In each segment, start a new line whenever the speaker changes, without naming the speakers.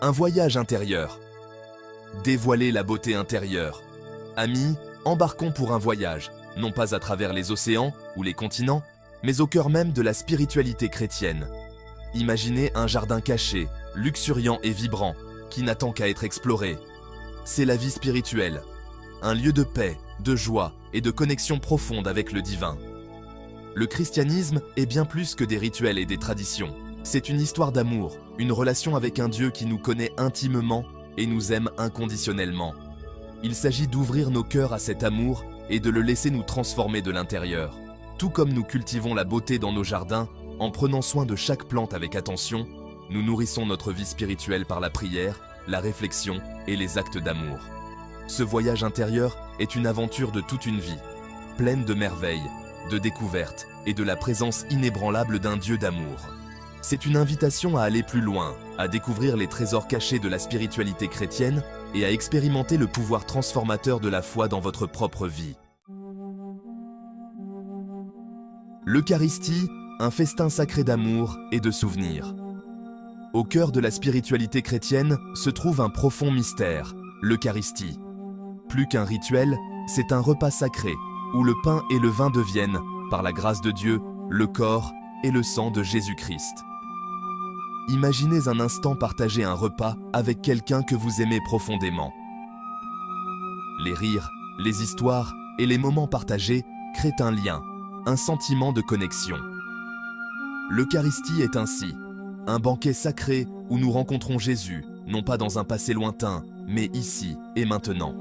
Un voyage intérieur. Dévoiler la beauté intérieure. Amis, embarquons pour un voyage, non pas à travers les océans ou les continents, mais au cœur même de la spiritualité chrétienne. Imaginez un jardin caché, luxuriant et vibrant, qui n'attend qu'à être exploré. C'est la vie spirituelle, un lieu de paix, de joie et de connexion profonde avec le divin. Le christianisme est bien plus que des rituels et des traditions. C'est une histoire d'amour, une relation avec un Dieu qui nous connaît intimement et nous aime inconditionnellement. Il s'agit d'ouvrir nos cœurs à cet amour et de le laisser nous transformer de l'intérieur. Tout comme nous cultivons la beauté dans nos jardins, en prenant soin de chaque plante avec attention, nous nourrissons notre vie spirituelle par la prière, la réflexion et les actes d'amour. Ce voyage intérieur est une aventure de toute une vie, pleine de merveilles, de découvertes et de la présence inébranlable d'un Dieu d'amour. C'est une invitation à aller plus loin, à découvrir les trésors cachés de la spiritualité chrétienne et à expérimenter le pouvoir transformateur de la foi dans votre propre vie. L'Eucharistie, un festin sacré d'amour et de souvenirs. Au cœur de la spiritualité chrétienne se trouve un profond mystère, l'Eucharistie. Plus qu'un rituel, c'est un repas sacré où le pain et le vin deviennent, par la grâce de Dieu, le corps et le sang de Jésus-Christ. Imaginez un instant partager un repas avec quelqu'un que vous aimez profondément. Les rires, les histoires et les moments partagés créent un lien, un sentiment de connexion. L'Eucharistie est ainsi un banquet sacré où nous rencontrons Jésus, non pas dans un passé lointain, mais ici et maintenant.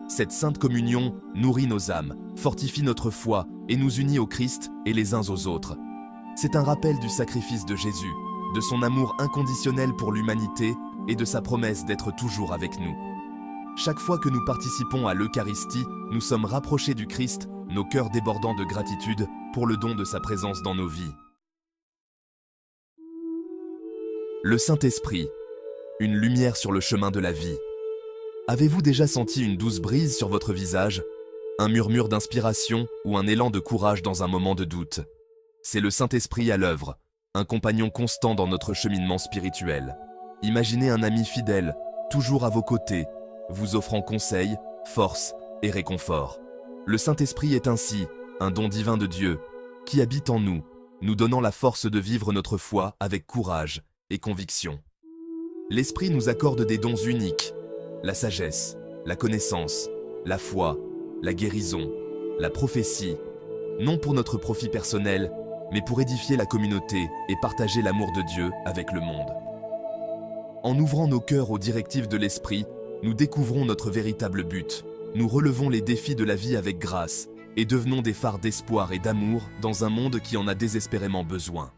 Cette sainte communion nourrit nos âmes, fortifie notre foi et nous unit au Christ et les uns aux autres. C'est un rappel du sacrifice de Jésus, de son amour inconditionnel pour l'humanité et de sa promesse d'être toujours avec nous. Chaque fois que nous participons à l'Eucharistie, nous sommes rapprochés du Christ, nos cœurs débordant de gratitude pour le don de sa présence dans nos vies. Le Saint-Esprit, une lumière sur le chemin de la vie. Avez-vous déjà senti une douce brise sur votre visage, un murmure d'inspiration ou un élan de courage dans un moment de doute? C'est le Saint-Esprit à l'œuvre, un compagnon constant dans notre cheminement spirituel. Imaginez un ami fidèle, toujours à vos côtés, vous offrant conseils, force et réconfort. Le Saint-Esprit est ainsi un don divin de Dieu qui habite en nous, nous donnant la force de vivre notre foi avec courage et conviction. L'Esprit nous accorde des dons uniques, la sagesse, la connaissance, la foi, la guérison, la prophétie, non pour notre profit personnel, mais pour édifier la communauté et partager l'amour de Dieu avec le monde. En ouvrant nos cœurs aux directives de l'Esprit, nous découvrons notre véritable but. Nous relevons les défis de la vie avec grâce et devenons des phares d'espoir et d'amour dans un monde qui en a désespérément besoin.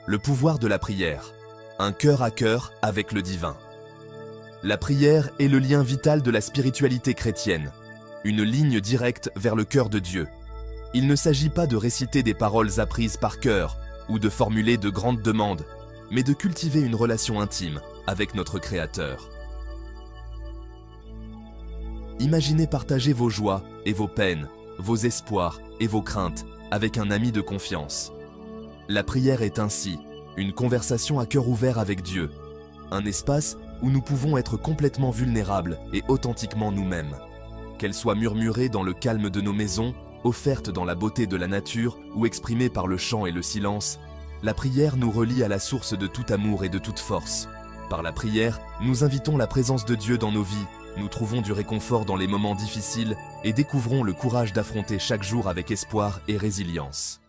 Le pouvoir de la prière, un cœur à cœur avec le divin. La prière est le lien vital de la spiritualité chrétienne, une ligne directe vers le cœur de Dieu. Il ne s'agit pas de réciter des paroles apprises par cœur ou de formuler de grandes demandes, mais de cultiver une relation intime avec notre Créateur. Imaginez partager vos joies et vos peines, vos espoirs et vos craintes avec un ami de confiance. La prière est ainsi une conversation à cœur ouvert avec Dieu, un espace où nous pouvons être complètement vulnérables et authentiquement nous-mêmes. Qu'elle soit murmurée dans le calme de nos maisons, offerte dans la beauté de la nature ou exprimée par le chant et le silence, la prière nous relie à la source de tout amour et de toute force. Par la prière, nous invitons la présence de Dieu dans nos vies, nous trouvons du réconfort dans les moments difficiles et découvrons le courage d'affronter chaque jour avec espoir et résilience.